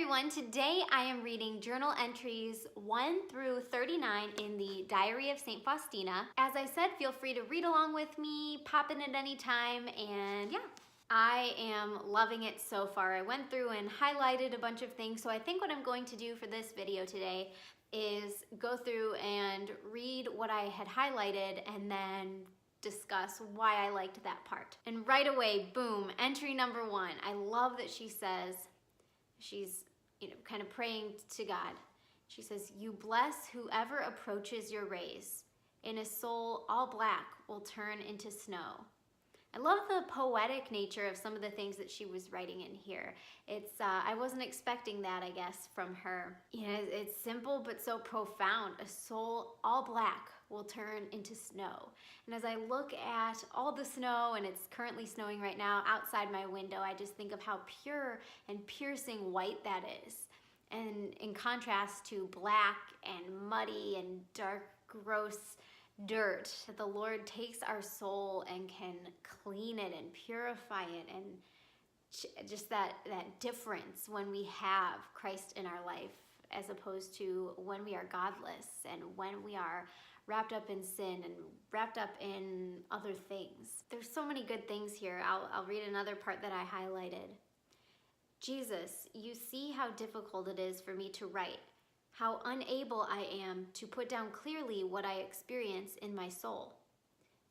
everyone, today I am reading journal entries 1 through 39 in the Diary of Saint Faustina. As I said, feel free to read along with me, pop in at any time, and yeah. I am loving it so far. I went through and highlighted a bunch of things, so I think what I'm going to do for this video today is go through and read what I had highlighted and then discuss why I liked that part. And right away, boom, entry number 1. I love that she says, she's, kind of praying to God. She says, "You bless whoever approaches your rays. In a soul all black will turn into snow." I love the poetic nature of some of the things that she was writing in here. I wasn't expecting that, I guess, from her. It's simple but so profound. A soul all black will turn into snow. And as I look at all the snow, and it's currently snowing right now outside my window, I just think of how pure and piercing white that is. And in contrast to black and muddy and dark, gross dirt, that the Lord takes our soul and can clean it and purify it, and just that difference when we have Christ in our life as opposed to when we are godless and when we are wrapped up in sin and wrapped up in other things. There's so many good things here. I'll read another part that I highlighted. "Jesus, you see how difficult it is for me to write, how unable I am to put down clearly what I experience in my soul.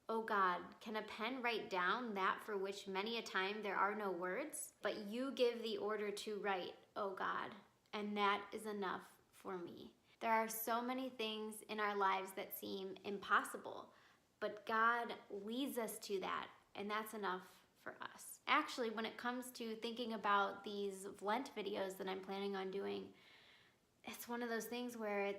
O God, can a pen write down that for which many a time there are no words? But you give the order to write, O God, and that is enough for me." There are so many things in our lives that seem impossible, but God leads us to that, and that's enough for us. Actually, when it comes to thinking about these vLENT videos that I'm planning on doing, it's one of those things where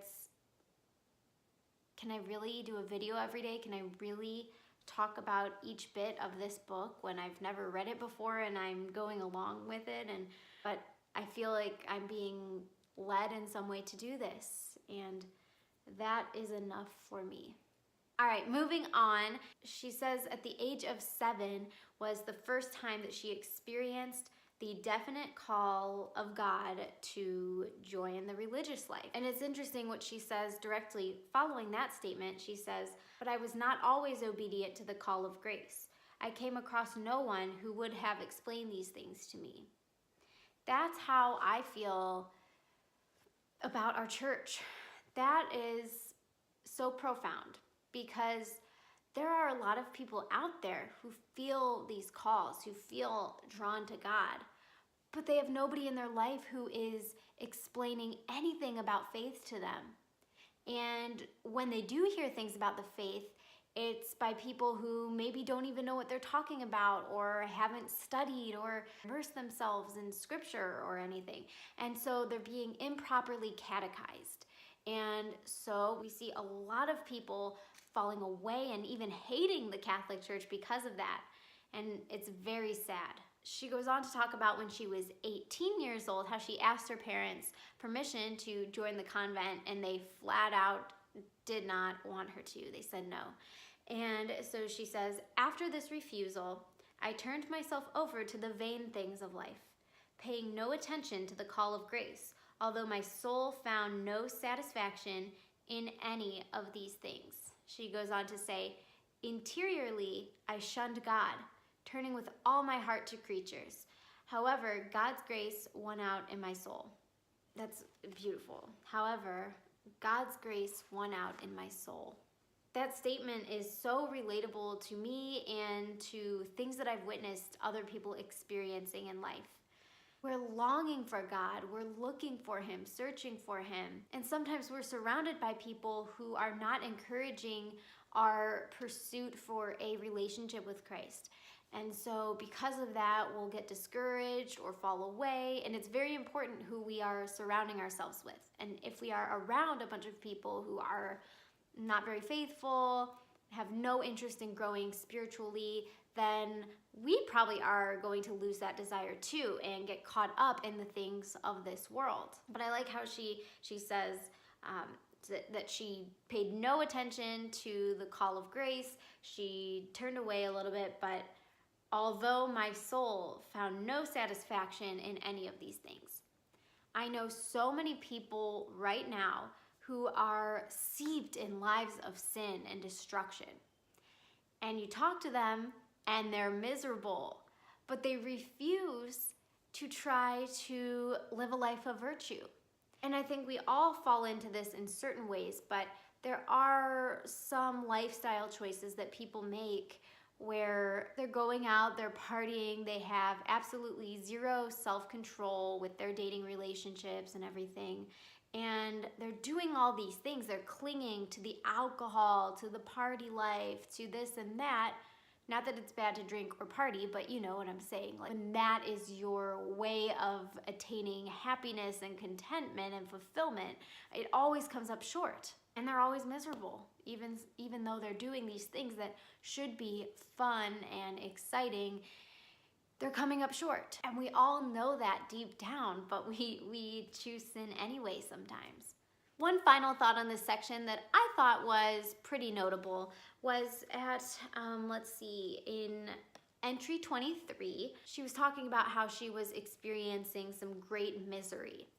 can I really do a video every day? Can I really talk about each bit of this book when I've never read it before and I'm going along with it? But I feel like I'm being led in some way to do this, and that is enough for me. All right, moving on. She says at the age of 7 was the first time that she experienced the definite call of God to join the religious life. And it's interesting what she says directly following that statement. She says, "But I was not always obedient to the call of grace. I came across no one who would have explained these things to me." That's how I feel about our church. That is so profound, because there are a lot of people out there who feel these calls, who feel drawn to God, but they have nobody in their life who is explaining anything about faith to them. And when they do hear things about the faith, it's by people who maybe don't even know what they're talking about, or haven't studied or immersed themselves in scripture or anything. And so they're being improperly catechized. And so we see a lot of people falling away and even hating the Catholic Church because of that. And it's very sad. She goes on to talk about when she was 18 years old, how she asked her parents permission to join the convent, and they flat out did not want her to. They said no. And so she says, "After this refusal, I turned myself over to the vain things of life, paying no attention to the call of grace, although my soul found no satisfaction in any of these things." She goes on to say, "Interiorly, I shunned God, turning with all my heart to creatures. However, God's grace won out in my soul." That's beautiful. However, God's grace won out in my soul. That statement is so relatable to me and to things that I've witnessed other people experiencing in life. We're longing for God, we're looking for Him, searching for Him, and sometimes we're surrounded by people who are not encouraging our pursuit for a relationship with Christ. And so because of that, we'll get discouraged or fall away, and it's very important who we are surrounding ourselves with. And if we are around a bunch of people who are not very faithful, have no interest in growing spiritually, then we probably are going to lose that desire too and get caught up in the things of this world. But I like how she says that she paid no attention to the call of grace. She turned away a little bit, but although my soul found no satisfaction in any of these things. I know so many people right now who are seeped in lives of sin and destruction. And you talk to them and they're miserable, but they refuse to try to live a life of virtue. And I think we all fall into this in certain ways, but there are some lifestyle choices that people make where they're going out, they're partying, they have absolutely zero self-control with their dating relationships and everything. And they're doing all these things. They're clinging to the alcohol, to the party life, to this and that. Not that it's bad to drink or party, but you know what I'm saying. Like, when that is your way of attaining happiness and contentment and fulfillment, it always comes up short. And they're always miserable, even though they're doing these things that should be fun and exciting. They're coming up short. And we all know that deep down, but we choose sin anyway sometimes. One final thought on this section that I thought was pretty notable was at, let's see, in entry 23, she was talking about how she was experiencing some great misery.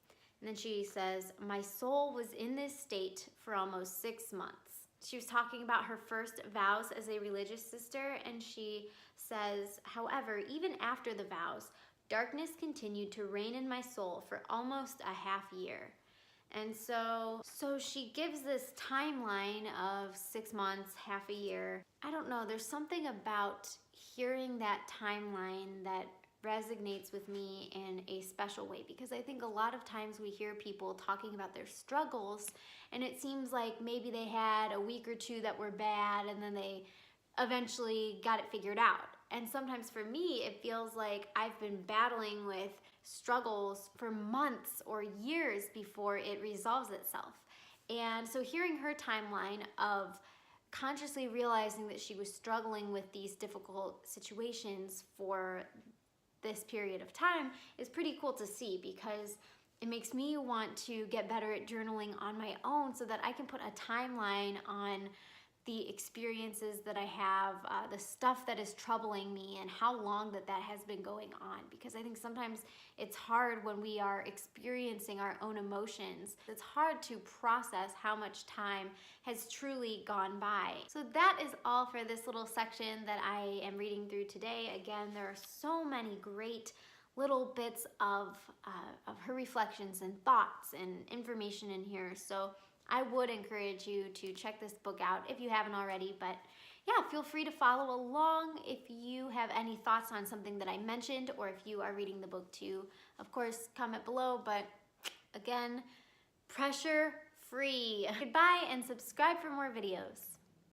And then she says, my soul was in this state for almost 6 months. She was talking about her first vows as a religious sister, and she says, however, even after the vows, darkness continued to reign in my soul for almost a half year. And so she gives this timeline of 6 months, half a year. I don't know, there's something about hearing that timeline that resonates with me in a special way, because I think a lot of times we hear people talking about their struggles and it seems like maybe they had a week or two that were bad and then they eventually got it figured out. And sometimes for me, it feels like I've been battling with struggles for months or years before it resolves itself. And so hearing her timeline of consciously realizing that she was struggling with these difficult situations for this period of time is pretty cool to see, because it makes me want to get better at journaling on my own so that I can put a timeline on the experiences that I have, the stuff that is troubling me, and how long that has been going on. Because I think sometimes it's hard when we are experiencing our own emotions. It's hard to process how much time has truly gone by. So that is all for this little section that I am reading through today. Again, there are so many great little bits of her reflections and thoughts and information in here. So I would encourage you to check this book out if you haven't already, but yeah, feel free to follow along if you have any thoughts on something that I mentioned, or if you are reading the book too. Of course, comment below, but again, pressure free. Goodbye and subscribe for more videos.